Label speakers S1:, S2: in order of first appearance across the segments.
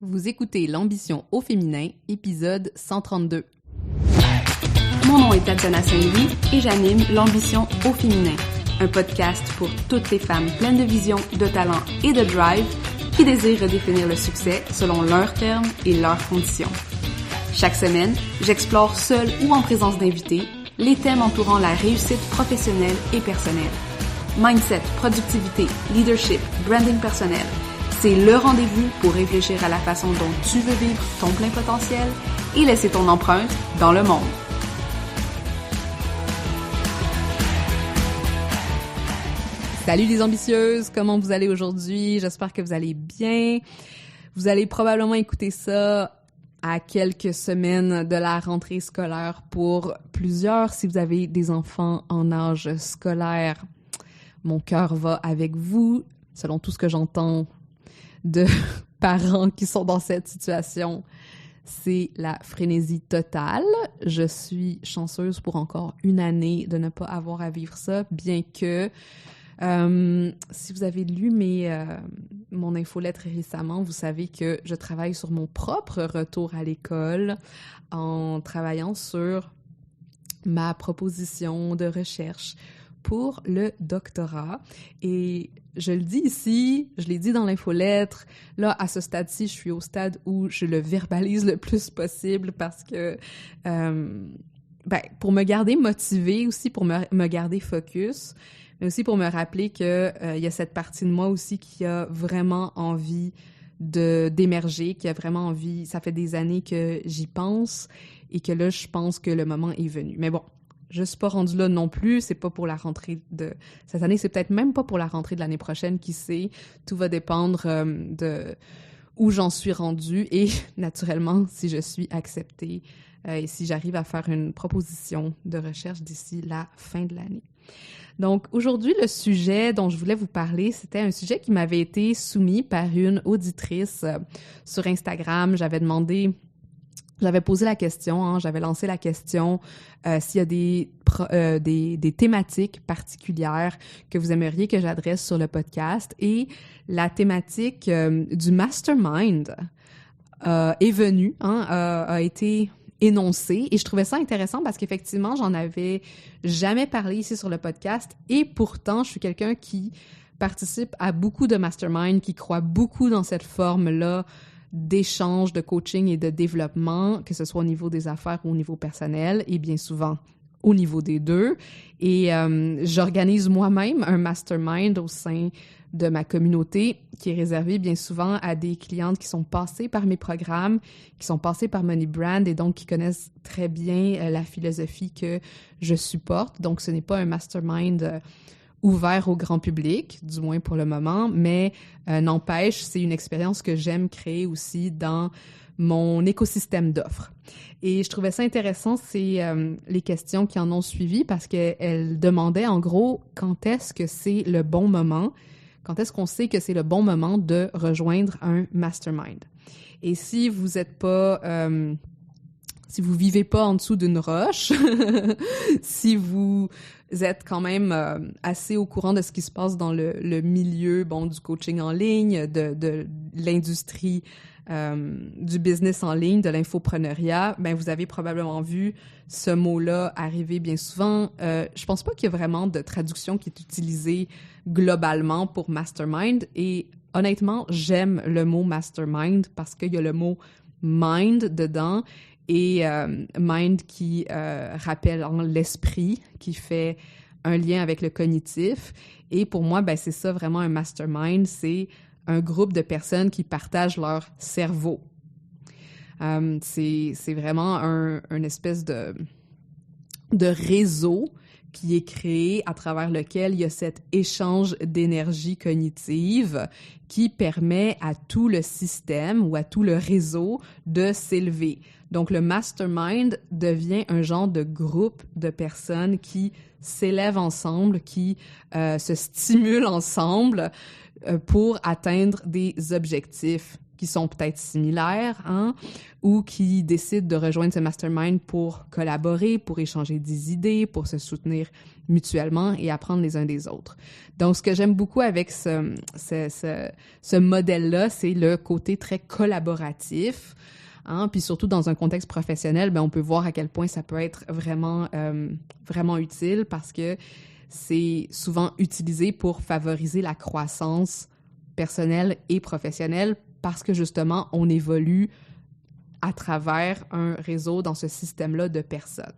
S1: Vous écoutez l'ambition au féminin, épisode 132.
S2: Mon nom est Tatiana Saint-Louis et j'anime l'ambition au féminin, un podcast pour toutes les femmes pleines de vision, de talent et de drive qui désirent redéfinir le succès selon leurs termes et leurs conditions. Chaque semaine, j'explore seule ou en présence d'invités les thèmes entourant la réussite professionnelle et personnelle. Mindset, productivité, leadership, branding personnel. C'est le rendez-vous pour réfléchir à la façon dont tu veux vivre ton plein potentiel et laisser ton empreinte dans le monde.
S1: Salut les ambitieuses, comment vous allez aujourd'hui? J'espère que vous allez bien. Vous allez probablement écouter ça à quelques semaines de la rentrée scolaire pour plusieurs. Si vous avez des enfants en âge scolaire, mon cœur va avec vous, selon tout ce que j'entends de parents qui sont dans cette situation. C'est la frénésie totale. Je suis chanceuse pour encore une année de ne pas avoir à vivre ça, bien que si vous avez lu mon infolettre récemment, vous savez que je travaille sur mon propre retour à l'école en travaillant sur ma proposition de recherche pour le doctorat. Et je le dis ici, je l'ai dit dans l'infolettre, là, à ce stade-ci, je suis au stade où je le verbalise le plus possible parce que, pour me garder motivée aussi, pour me garder focus, mais aussi pour me rappeler que y a cette partie de moi aussi qui a vraiment envie d'émerger, qui a vraiment envie, ça fait des années que j'y pense et que là, je pense que le moment est venu. Mais bon, je suis pas rendue là non plus, c'est pas pour la rentrée de cette année, c'est peut-être même pas pour la rentrée de l'année prochaine, qui sait. Tout va dépendre de où j'en suis rendue et naturellement si je suis acceptée et si j'arrive à faire une proposition de recherche d'ici la fin de l'année. Donc aujourd'hui, le sujet dont je voulais vous parler, c'était un sujet qui m'avait été soumis par une auditrice sur Instagram. J'avais posé la question, j'avais lancé la question s'il y a des thématiques particulières que vous aimeriez que j'adresse sur le podcast. Et la thématique du mastermind est venue, a été énoncée. Et je trouvais ça intéressant parce qu'effectivement, j'en avais jamais parlé ici sur le podcast. Et pourtant, je suis quelqu'un qui participe à beaucoup de mastermind, qui croit beaucoup dans cette forme-là d'échange, de coaching et de développement, que ce soit au niveau des affaires ou au niveau personnel, et bien souvent au niveau des deux. Et j'organise moi-même un mastermind au sein de ma communauté qui est réservé bien souvent à des clientes qui sont passées par mes programmes, qui sont passées par Money Brand et donc qui connaissent très bien la philosophie que je supporte. Donc, ce n'est pas un mastermind ouvert au grand public, du moins pour le moment, mais n'empêche, c'est une expérience que j'aime créer aussi dans mon écosystème d'offres. Et je trouvais ça intéressant, c'est les questions qui en ont suivi, parce qu'elles demandaient en gros quand est-ce que c'est le bon moment, quand est-ce qu'on sait que c'est le bon moment de rejoindre un mastermind. Et si vous êtes pas... si vous vivez pas en dessous d'une roche, si vous êtes quand même assez au courant de ce qui se passe dans le milieu du coaching en ligne, de l'industrie du business en ligne, de l'infopreneuriat, vous avez probablement vu ce mot-là arriver bien souvent. Je pense pas qu'il y a vraiment de traduction qui est utilisée globalement pour mastermind et honnêtement, j'aime le mot mastermind parce qu'il y a le mot mind dedans. Et mind qui rappelle l'esprit, qui fait un lien avec le cognitif. Et pour moi, c'est ça vraiment un mastermind, c'est un groupe de personnes qui partagent leur cerveau. C'est vraiment un espèce de réseau qui est créé à travers lequel il y a cet échange d'énergie cognitive qui permet à tout le système ou à tout le réseau de s'élever. Donc, le mastermind devient un genre de groupe de personnes qui s'élèvent ensemble, qui se stimulent ensemble pour atteindre des objectifs qui sont peut-être similaires, hein, ou qui décident de rejoindre ce mastermind pour collaborer, pour échanger des idées, pour se soutenir mutuellement et apprendre les uns des autres. Donc, ce que j'aime beaucoup avec ce modèle-là, c'est le côté très collaboratif. Hein? Puis surtout dans un contexte professionnel, ben on peut voir à quel point ça peut être vraiment utile parce que c'est souvent utilisé pour favoriser la croissance personnelle et professionnelle parce que justement, on évolue à travers un réseau dans ce système-là de personnes.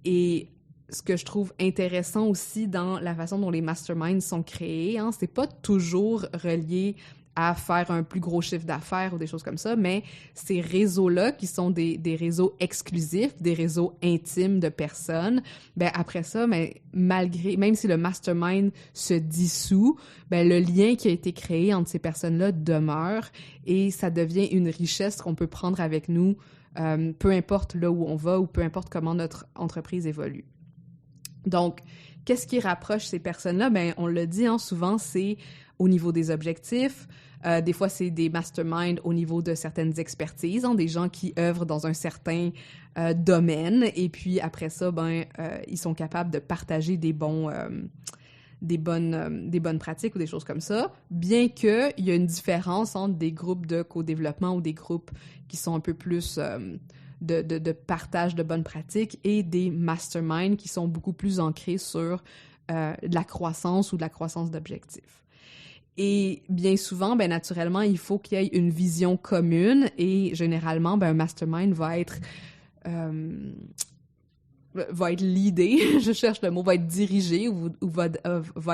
S1: Et ce que je trouve intéressant aussi dans la façon dont les masterminds sont créés, hein, c'est pas toujours relié à faire un plus gros chiffre d'affaires ou des choses comme ça, mais ces réseaux-là qui sont des réseaux exclusifs, des réseaux intimes de personnes, ben après ça, ben, même si le mastermind se dissout, ben le lien qui a été créé entre ces personnes-là demeure et ça devient une richesse qu'on peut prendre avec nous, peu importe là où on va ou peu importe comment notre entreprise évolue. Donc, qu'est-ce qui rapproche ces personnes-là? Ben, on l'a dit, hein, souvent, c'est au niveau des objectifs. Des fois, c'est des masterminds au niveau de certaines expertises, hein, des gens qui œuvrent dans un certain domaine. Et puis, après ça, ils sont capables de partager des bonnes pratiques ou des choses comme ça, bien qu'il y a une différence entre des groupes de co-développement ou des groupes qui sont un peu plus de partage de bonnes pratiques et des masterminds qui sont beaucoup plus ancrés sur de la croissance ou de la croissance d'objectifs. Et bien souvent, ben naturellement, il faut qu'il y ait une vision commune et généralement, ben un mastermind va être leadé, je cherche le mot, va être dirigé ou va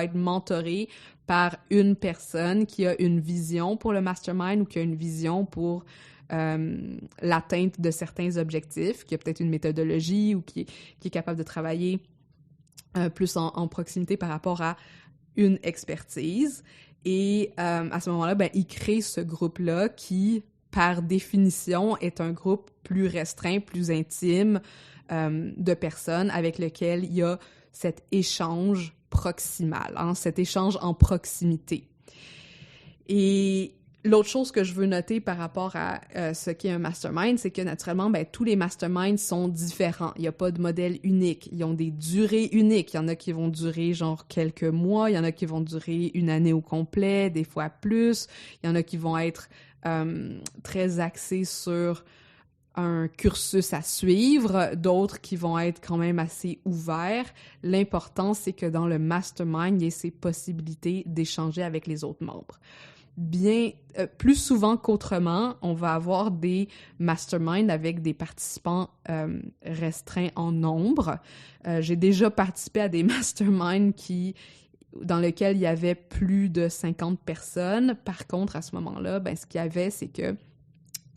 S1: être mentoré par une personne qui a une vision pour le mastermind ou qui a une vision pour l'atteinte de certains objectifs, qui a peut-être une méthodologie ou qui est capable de travailler plus en proximité par rapport à une expertise. Et à ce moment-là, ben, il crée ce groupe-là qui, par définition, est un groupe plus restreint, plus intime de personnes avec lequel il y a cet échange proximal, hein, cet échange en proximité. Et l'autre chose que je veux noter par rapport à ce qu'est un mastermind, c'est que naturellement, ben, tous les masterminds sont différents. Il n'y a pas de modèle unique. Ils ont des durées uniques. Il y en a qui vont durer genre quelques mois, il y en a qui vont durer une année au complet, des fois plus. Il y en a qui vont être très axés sur un cursus à suivre, d'autres qui vont être quand même assez ouverts. L'important, c'est que dans le mastermind, il y ait ces possibilités d'échanger avec les autres membres. Plus souvent qu'autrement, on va avoir des masterminds avec des participants restreints en nombre. J'ai déjà participé à des masterminds dans lesquels il y avait plus de 50 personnes. Par contre, à ce moment-là, ben, ce qu'il y avait, c'est que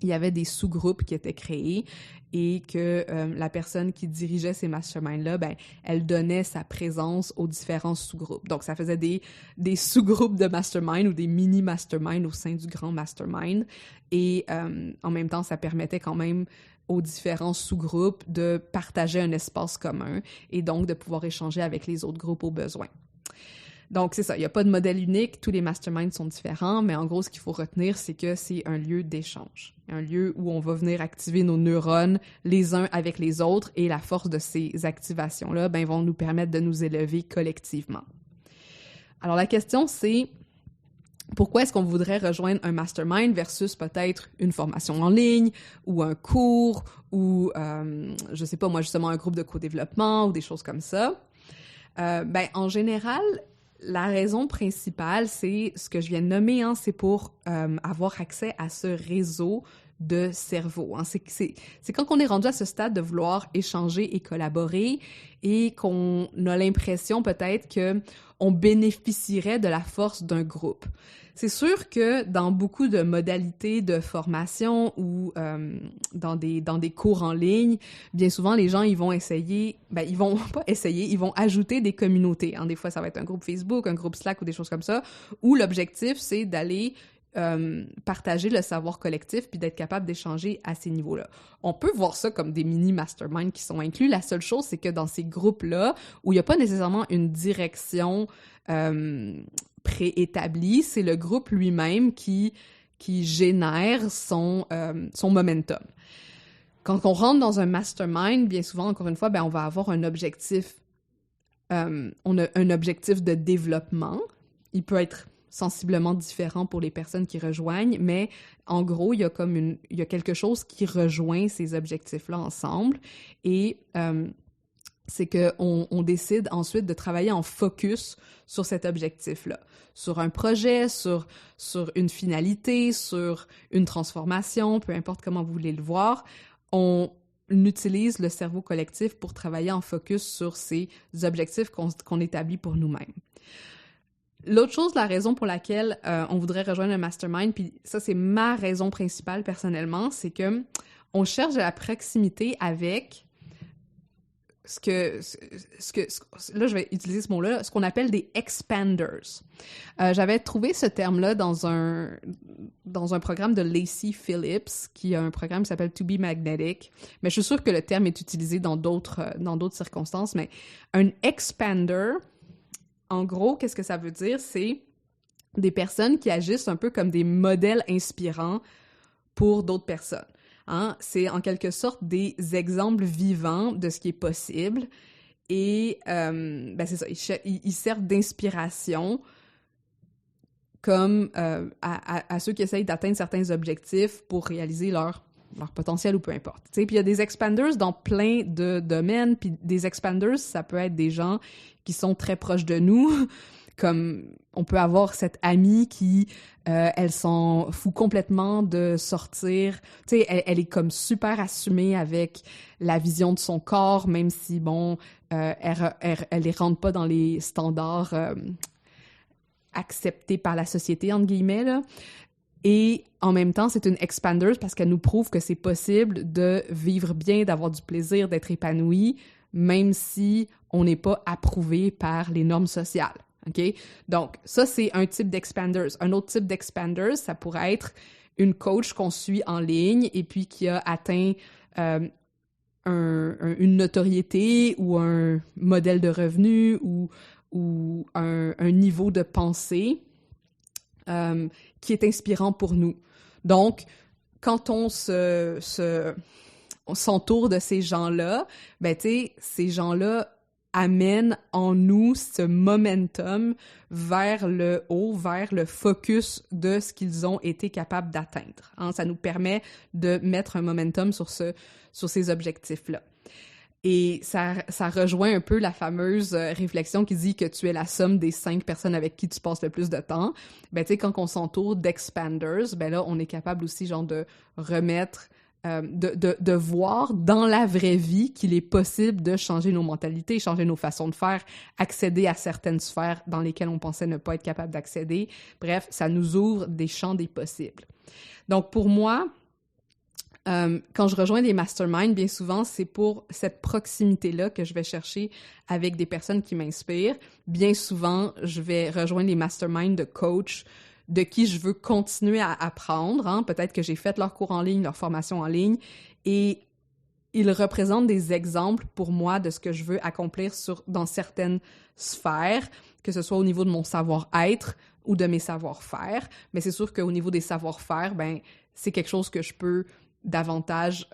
S1: il y avait des sous-groupes qui étaient créés et que la personne qui dirigeait ces masterminds-là, ben, elle donnait sa présence aux différents sous-groupes. Donc, ça faisait des sous-groupes de mastermind ou des mini-masterminds au sein du grand mastermind. Et en même temps, ça permettait quand même aux différents sous-groupes de partager un espace commun et donc de pouvoir échanger avec les autres groupes au besoin. Donc, c'est ça, il n'y a pas de modèle unique, tous les masterminds sont différents, mais en gros, ce qu'il faut retenir, c'est que c'est un lieu d'échange, un lieu où on va venir activer nos neurones les uns avec les autres et la force de ces activations-là, ben, vont nous permettre de nous élever collectivement. Alors, la question, c'est pourquoi est-ce qu'on voudrait rejoindre un mastermind versus peut-être une formation en ligne ou un cours ou, je sais pas moi, justement un groupe de co-développement ou des choses comme ça? Ben, en général, la raison principale, c'est ce que je viens de nommer, hein, c'est pour avoir accès à ce réseau de cerveau. Hein. C'est quand on est rendu à ce stade de vouloir échanger et collaborer et qu'on a l'impression peut-être qu'on bénéficierait de la force d'un groupe. C'est sûr que dans beaucoup de modalités de formation ou dans des cours en ligne, bien souvent, les gens, ils vont essayer, ben, ils vont pas essayer, ils vont ajouter des communautés. Hein. Des fois, ça va être un groupe Facebook, un groupe Slack ou des choses comme ça, où l'objectif, c'est d'aller partager le savoir collectif puis d'être capable d'échanger à ces niveaux-là. On peut voir ça comme des mini-masterminds qui sont inclus. La seule chose, c'est que dans ces groupes-là, où il n'y a pas nécessairement une direction préétablie, c'est le groupe lui-même qui qui génère son momentum. Quand on rentre dans un mastermind, bien souvent, encore une fois, on va avoir un objectif. On a un objectif de développement. Il peut être sensiblement différent pour les personnes qui rejoignent, mais en gros, il y a quelque chose qui rejoint ces objectifs-là ensemble. Et c'est qu'on décide ensuite de travailler en focus sur cet objectif-là, sur un projet, sur une finalité, sur une transformation, peu importe comment vous voulez le voir. On utilise le cerveau collectif pour travailler en focus sur ces objectifs qu'on établit pour nous-mêmes. L'autre chose, la raison pour laquelle on voudrait rejoindre un mastermind, puis ça, c'est ma raison principale personnellement, c'est que on cherche de la proximité avec là, je vais utiliser ce mot-là, ce qu'on appelle des expanders. J'avais trouvé ce terme-là dans un programme de Lacy Phillips, qui a un programme qui s'appelle To Be Magnetic, mais je suis sûre que le terme est utilisé dans d'autres circonstances, mais un expander, en gros, qu'est-ce que ça veut dire? C'est des personnes qui agissent un peu comme des modèles inspirants pour d'autres personnes. Hein? C'est en quelque sorte des exemples vivants de ce qui est possible et c'est ça, ils servent d'inspiration comme à ceux qui essayent d'atteindre certains objectifs pour réaliser leur potentiel ou peu importe. Puis il y a des expanders dans plein de domaines, puis des expanders, ça peut être des gens qui sont très proches de nous, comme on peut avoir cette amie qui, elle s'en fout complètement de sortir. Tu sais, elle est comme super assumée avec la vision de son corps, même si, elle les rentre pas dans les standards acceptés par la société, entre guillemets, là. Et en même temps, c'est une expander parce qu'elle nous prouve que c'est possible de vivre bien, d'avoir du plaisir, d'être épanoui, même si on n'est pas approuvé par les normes sociales. OK? Donc, ça, c'est un type d'expanders. Un autre type d'expanders, ça pourrait être une coach qu'on suit en ligne et puis qui a atteint une notoriété ou un modèle de revenu ou un niveau de pensée qui est inspirant pour nous. Donc, quand on s'entoure de ces gens-là, ces gens-là amènent en nous ce momentum vers le haut, vers le focus de ce qu'ils ont été capables d'atteindre. Hein? Ça nous permet de mettre un momentum sur ces objectifs-là. Et ça rejoint un peu la fameuse réflexion qui dit que tu es la somme des 5 personnes avec qui tu passes le plus de temps. Quand on s'entoure d'expanders, là, on est capable aussi, de remettre, de voir dans la vraie vie qu'il est possible de changer nos mentalités, changer nos façons de faire, accéder à certaines sphères dans lesquelles on pensait ne pas être capable d'accéder. Bref, ça nous ouvre des champs des possibles. Donc, pour moi, quand je rejoins des masterminds, bien souvent, c'est pour cette proximité-là que je vais chercher avec des personnes qui m'inspirent. Bien souvent, je vais rejoindre les masterminds de coachs de qui je veux continuer à apprendre. Hein. Peut-être que j'ai fait leur cours en ligne, leur formation en ligne, et ils représentent des exemples pour moi de ce que je veux accomplir dans certaines sphères, que ce soit au niveau de mon savoir-être ou de mes savoir-faire. Mais c'est sûr qu'au niveau des savoir-faire, c'est quelque chose que je peux davantage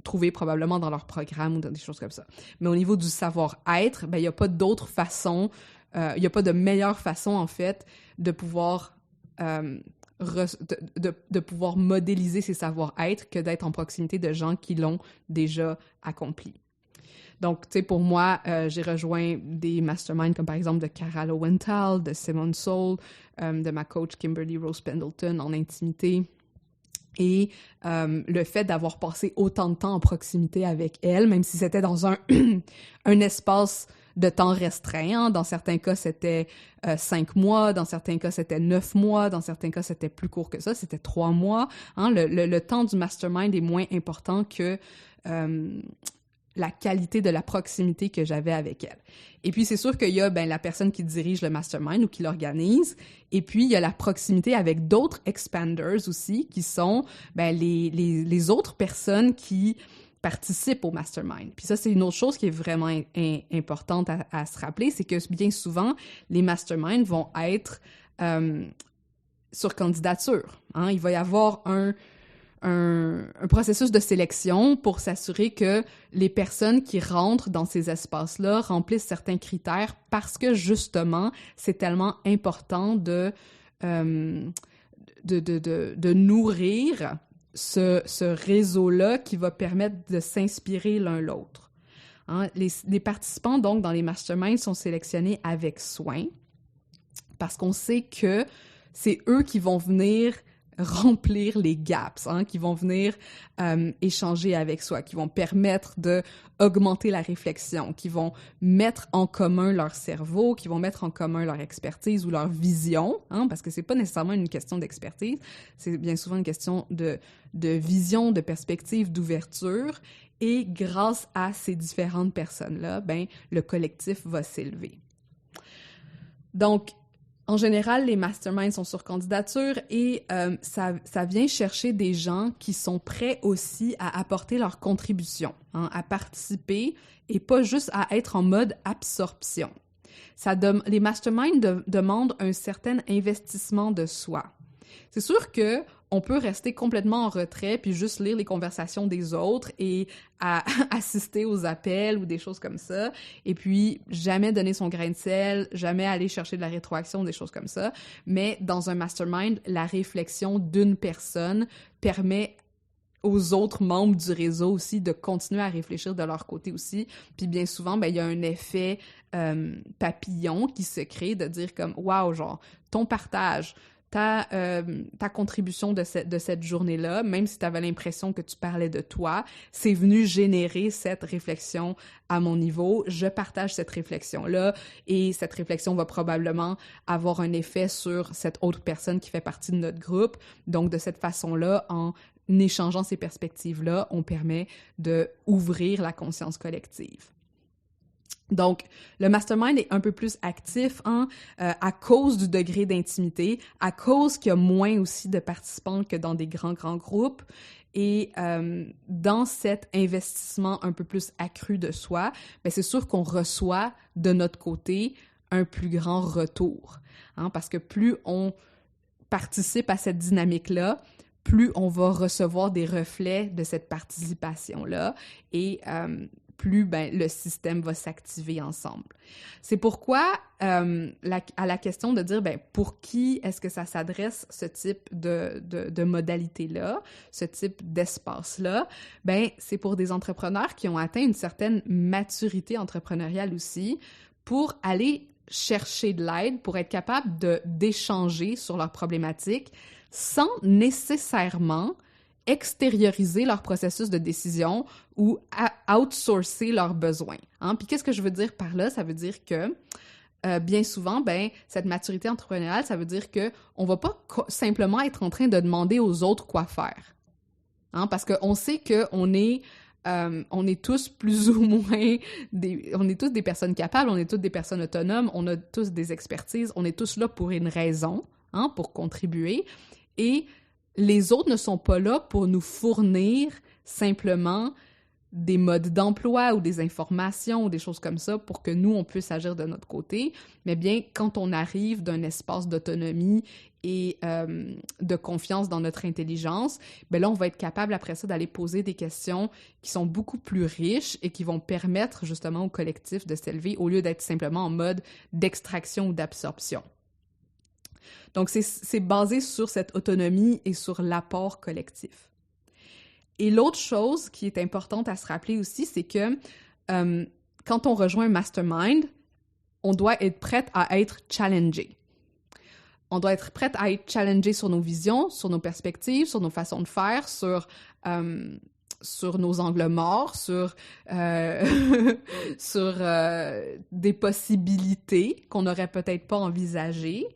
S1: trouver probablement dans leur programme ou dans des choses comme ça. Mais au niveau du savoir-être, il n'y a pas d'autre façon, il n'y a pas de meilleure façon, en fait, de pouvoir de pouvoir modéliser ces savoir-être que d'être en proximité de gens qui l'ont déjà accompli. Donc, tu sais, pour moi, j'ai rejoint des masterminds comme par exemple de Cara Lowenthal, de Simone Saul, de ma coach Kimberly Rose Pendleton en intimité. Et le fait d'avoir passé autant de temps en proximité avec elle, même si c'était dans un espace de temps restreint, hein. Dans certains cas, c'était 5 mois, dans certains cas, c'était 9 mois, dans certains cas, c'était plus court que ça, c'était 3 mois. Hein. Le temps du mastermind est moins important que la qualité de la proximité que j'avais avec elle. Et puis, c'est sûr qu'il y a la personne qui dirige le mastermind ou qui l'organise, et puis il y a la proximité avec d'autres expanders aussi, qui sont les autres personnes qui participent au mastermind. Puis ça, c'est une autre chose qui est vraiment importante à se rappeler, c'est que bien souvent, les masterminds vont être sur candidature. Hein? Il va y avoir un processus de sélection pour s'assurer que les personnes qui rentrent dans ces espaces-là remplissent certains critères parce que, justement, c'est tellement important de nourrir ce réseau-là qui va permettre de s'inspirer l'un l'autre. Hein? Les participants, donc, dans les masterminds sont sélectionnés avec soin parce qu'on sait que c'est eux qui vont venir remplir les gaps, hein, qui vont venir échanger avec soi, qui vont permettre d'augmenter la réflexion, qui vont mettre en commun leur cerveau, qui vont mettre en commun leur expertise ou leur vision, hein, parce que c'est pas nécessairement une question d'expertise, c'est bien souvent une question de vision, de perspective, d'ouverture, et grâce à ces différentes personnes-là, ben, le collectif va s'élever. Donc, en général, les masterminds sont sur candidature et ça vient chercher des gens qui sont prêts aussi à apporter leur contribution, hein, à participer et pas juste à être en mode absorption. Les masterminds demandent un certain investissement de soi. C'est sûr que on peut rester complètement en retrait puis juste lire les conversations des autres et assister aux appels ou des choses comme ça, et puis jamais donner son grain de sel, jamais aller chercher de la rétroaction, des choses comme ça. Mais dans un mastermind, la réflexion d'une personne permet aux autres membres du réseau aussi de continuer à réfléchir de leur côté aussi. Puis bien souvent, ben il y a un effet papillon qui se crée de dire comme « Wow, genre, ton partage », ta contribution de cette journée-là, même si tu avais l'impression que tu parlais de toi, c'est venu générer cette réflexion à mon niveau. Je partage cette réflexion-là et cette réflexion va probablement avoir un effet sur cette autre personne qui fait partie de notre groupe. Donc, de cette façon-là, en échangeant ces perspectives-là, on permet d'ouvrir la conscience collective. Donc, le mastermind est un peu plus actif à cause du degré d'intimité, à cause qu'il y a moins aussi de participants que dans des grands groupes. Et dans cet investissement un peu plus accru de soi, bien, c'est sûr qu'on reçoit de notre côté un plus grand retour. Hein, parce que plus on participe à cette dynamique-là, plus on va recevoir des reflets de cette participation-là et plus le système va s'activer ensemble. C'est pourquoi, à la question de dire pour qui est-ce que ça s'adresse ce type de modalité-là, ce type d'espace-là, c'est pour des entrepreneurs qui ont atteint une certaine maturité entrepreneuriale aussi, pour aller chercher de l'aide, pour être capable d'échanger sur leurs problématiques sans nécessairement extérioriser leur processus de décision ou outsourcer leurs besoins. Hein? Puis qu'est-ce que je veux dire par là? Ça veut dire que bien souvent, cette maturité entrepreneuriale, ça veut dire que on va pas simplement être en train de demander aux autres quoi faire. Hein? Parce qu'on sait qu'on est on est tous plus ou moins on est tous des personnes capables, on est tous des personnes autonomes, on a tous des expertises, on est tous là pour une raison, hein, pour contribuer. Et les autres ne sont pas là pour nous fournir simplement des modes d'emploi ou des informations ou des choses comme ça pour que nous, on puisse agir de notre côté. Mais bien, quand on arrive d'un espace d'autonomie et de confiance dans notre intelligence, là, on va être capable après ça d'aller poser des questions qui sont beaucoup plus riches et qui vont permettre justement au collectif de s'élever au lieu d'être simplement en mode d'extraction ou d'absorption. Donc, c'est basé sur cette autonomie et sur l'apport collectif. Et l'autre chose qui est importante à se rappeler aussi, c'est que quand on rejoint un mastermind, on doit être prête à être challengé. On doit être prête à être challengé sur nos visions, sur nos perspectives, sur nos façons de faire, sur nos angles morts, sur des possibilités qu'on n'aurait peut-être pas envisagées.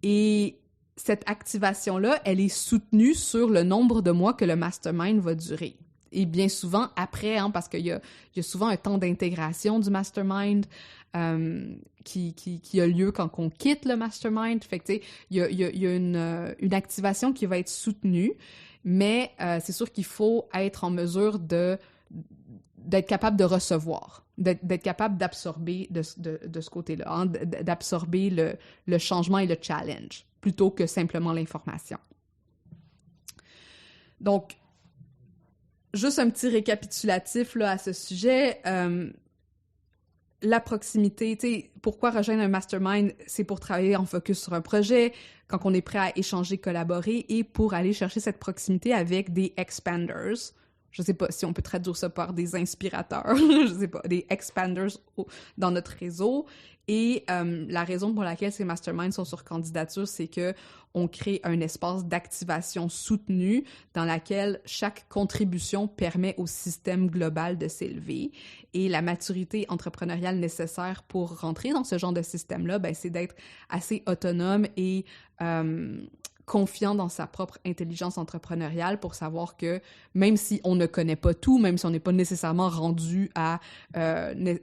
S1: Et cette activation-là, elle est soutenue sur le nombre de mois que le mastermind va durer. Et bien souvent après, hein, parce qu'il y a souvent un temps d'intégration du mastermind qui a lieu quand on quitte le mastermind. Fait que, tu sais, il y a une activation qui va être soutenue, mais c'est sûr qu'il faut être en mesure d'être capable de recevoir, d'être capable d'absorber de ce côté-là, hein, d'absorber le changement et le challenge. plutôt que simplement l'information. Donc, juste un petit récapitulatif là, à ce sujet. La proximité, tu sais, pourquoi rejoindre un mastermind? C'est pour travailler en focus sur un projet, quand on est prêt à échanger, collaborer, et pour aller chercher cette proximité avec des expanders. Je sais pas si on peut traduire ça par des inspirateurs, je sais pas, des expanders dans notre réseau. Et la raison pour laquelle ces masterminds sont sur candidature, c'est que on crée un espace d'activation soutenu dans laquelle chaque contribution permet au système global de s'élever. Et la maturité entrepreneuriale nécessaire pour rentrer dans ce genre de système-là, ben, c'est d'être assez autonome et confiant dans sa propre intelligence entrepreneuriale pour savoir que même si on ne connaît pas tout, même si on n'est pas nécessairement rendu à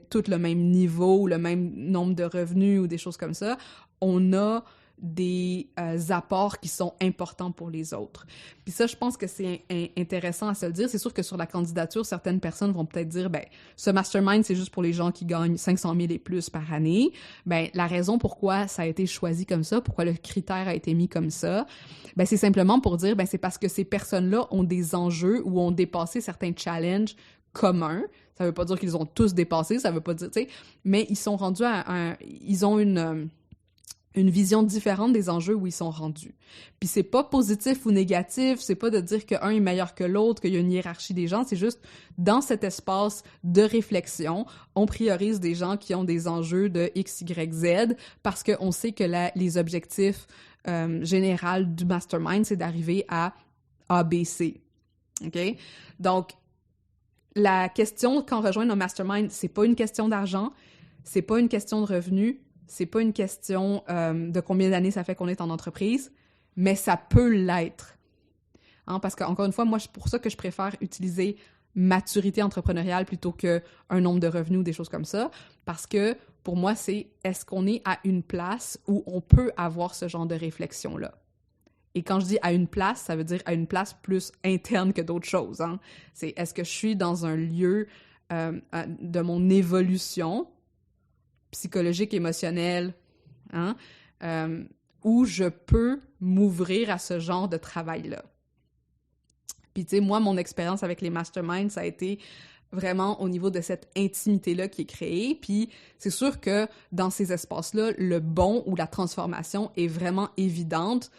S1: tout le même niveau ou le même nombre de revenus ou des choses comme ça, on a des apports qui sont importants pour les autres. Puis ça, je pense que c'est intéressant à se le dire. C'est sûr que sur la candidature, certaines personnes vont peut-être dire, ben, ce mastermind, c'est juste pour les gens qui gagnent 500 000 et plus par année. Ben, la raison pourquoi ça a été choisi comme ça, pourquoi le critère a été mis comme ça, ben, c'est simplement pour dire, ben, c'est parce que ces personnes-là ont des enjeux ou ont dépassé certains challenges communs. Ça veut pas dire qu'ils ont tous dépassé, ça veut pas dire, tu sais, mais ils sont rendus ils ont une vision différente des enjeux où ils sont rendus. Puis c'est pas positif ou négatif, c'est pas de dire qu'un est meilleur que l'autre, qu'il y a une hiérarchie des gens, c'est juste dans cet espace de réflexion, on priorise des gens qui ont des enjeux de X, Y, Z parce qu'on sait que les objectifs généraux du mastermind, c'est d'arriver à A, B, C. OK? Donc, la question quand rejoindre un mastermind, c'est pas une question d'argent, c'est pas une question de revenus, c'est pas une question de combien d'années ça fait qu'on est en entreprise, mais ça peut l'être. Hein, parce qu'encore une fois, moi, c'est pour ça que je préfère utiliser maturité entrepreneuriale plutôt qu'un nombre de revenus ou des choses comme ça, parce que pour moi, c'est est-ce qu'on est à une place où on peut avoir ce genre de réflexion-là? Et quand je dis à une place, ça veut dire à une place plus interne que d'autres choses. Hein? C'est est-ce que je suis dans un lieu de mon évolution psychologique, émotionnelle, hein, où je peux m'ouvrir à ce genre de travail-là. Puis, tu sais, moi, mon expérience avec les masterminds, ça a été vraiment au niveau de cette intimité-là qui est créée. Puis, c'est sûr que dans ces espaces-là, le bon ou la transformation est vraiment évidente.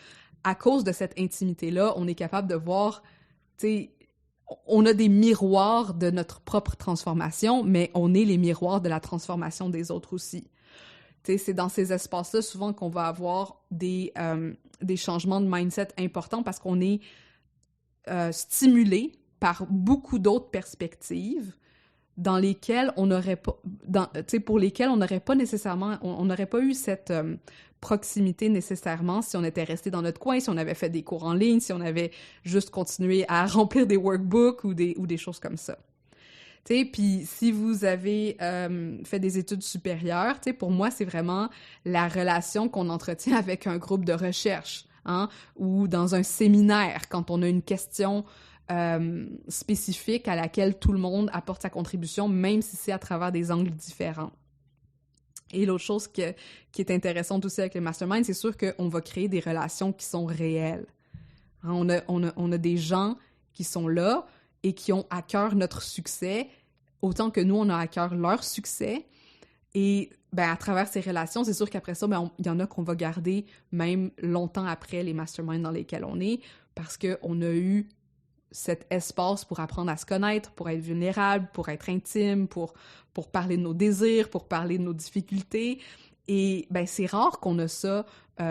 S1: À cause de cette intimité-là, on est capable de voir, tu sais, on a des miroirs de notre propre transformation, mais on est les miroirs de la transformation des autres aussi. Tu sais, c'est dans ces espaces-là souvent qu'on va avoir des changements de mindset importants parce qu'on est stimulé par beaucoup d'autres perspectives dans lesquelles on n'aurait pas, pour lesquelles on n'aurait pas nécessairement, on n'aurait pas eu cette proximité nécessairement si on était resté dans notre coin, si on avait fait des cours en ligne, si on avait juste continué à remplir des workbooks ou des choses comme ça. Tu sais, puis si vous avez fait des études supérieures, tu sais, pour moi, c'est vraiment la relation qu'on entretient avec un groupe de recherche, hein, ou dans un séminaire, quand on a une question spécifique à laquelle tout le monde apporte sa contribution, même si c'est à travers des angles différents. Et l'autre chose qui est intéressante aussi avec les masterminds, c'est sûr qu'on va créer des relations qui sont réelles. Hein, on a des gens qui sont là et qui ont à cœur notre succès, autant que nous, on a à cœur leur succès. Et ben, à travers ces relations, c'est sûr qu'après ça, ben, il y en a qu'on va garder même longtemps après les masterminds dans lesquels on est, parce qu'on a eu cet espace pour apprendre à se connaître, pour être vulnérable, pour être intime, pour parler de nos désirs, pour parler de nos difficultés. Et ben c'est rare qu'on a ça, tu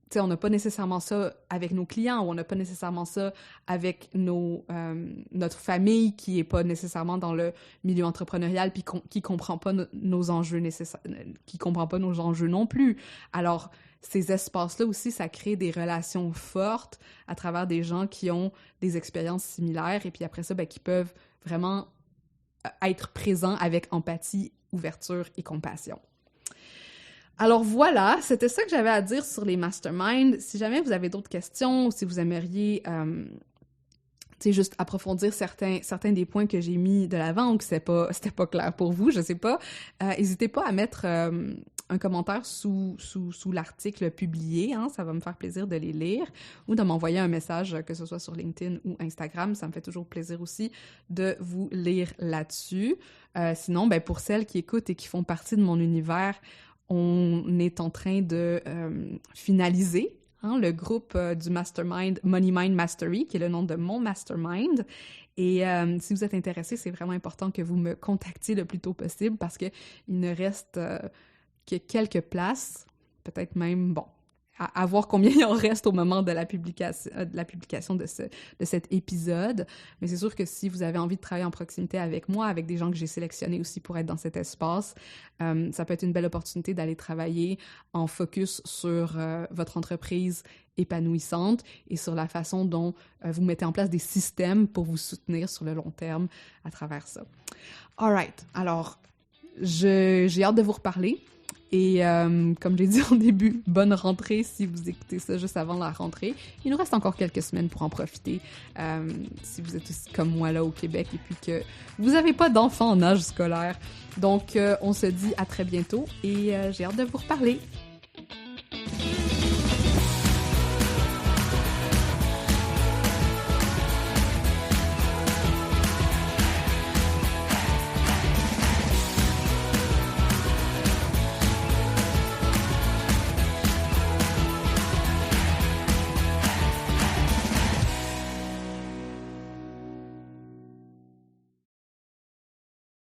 S1: sais, on n'a pas nécessairement ça avec nos clients, ou on n'a pas nécessairement ça avec notre famille qui est pas nécessairement dans le milieu entrepreneurial puis qui comprend pas nos enjeux qui comprend pas nos enjeux non plus. Alors, ces espaces-là aussi, ça crée des relations fortes à travers des gens qui ont des expériences similaires et puis après ça, ben, qui peuvent vraiment être présents avec empathie, ouverture et compassion. Alors voilà, c'était ça que j'avais à dire sur les masterminds. Si jamais vous avez d'autres questions ou si vous aimeriez juste approfondir certains des points que j'ai mis de l'avant ou que c'était pas clair pour vous, je sais pas, n'hésitez pas à mettre un commentaire sous l'article publié, hein, ça va me faire plaisir de les lire, ou de m'envoyer un message, que ce soit sur LinkedIn ou Instagram, ça me fait toujours plaisir aussi de vous lire là-dessus. Sinon, ben, pour celles qui écoutent et qui font partie de mon univers, on est en train de finaliser le groupe du Mastermind Money Mind Mastery, qui est le nom de mon mastermind. Et si vous êtes intéressé, c'est vraiment important que vous me contactiez le plus tôt possible parce qu'il ne reste que quelques places, peut-être même, bon, à voir combien il en reste au moment de la publication de cet épisode. Mais c'est sûr que si vous avez envie de travailler en proximité avec moi, avec des gens que j'ai sélectionnés aussi pour être dans cet espace, ça peut être une belle opportunité d'aller travailler en focus sur votre entreprise épanouissante et sur la façon dont vous mettez en place des systèmes pour vous soutenir sur le long terme à travers ça. All right. Alors, j'ai hâte de vous reparler. Et comme j'ai dit au début, bonne rentrée si vous écoutez ça juste avant la rentrée. Il nous reste encore quelques semaines pour en profiter si vous êtes aussi comme moi là au Québec et puis que vous n'avez pas d'enfants en âge scolaire. Donc, on se dit à très bientôt et j'ai hâte de vous reparler.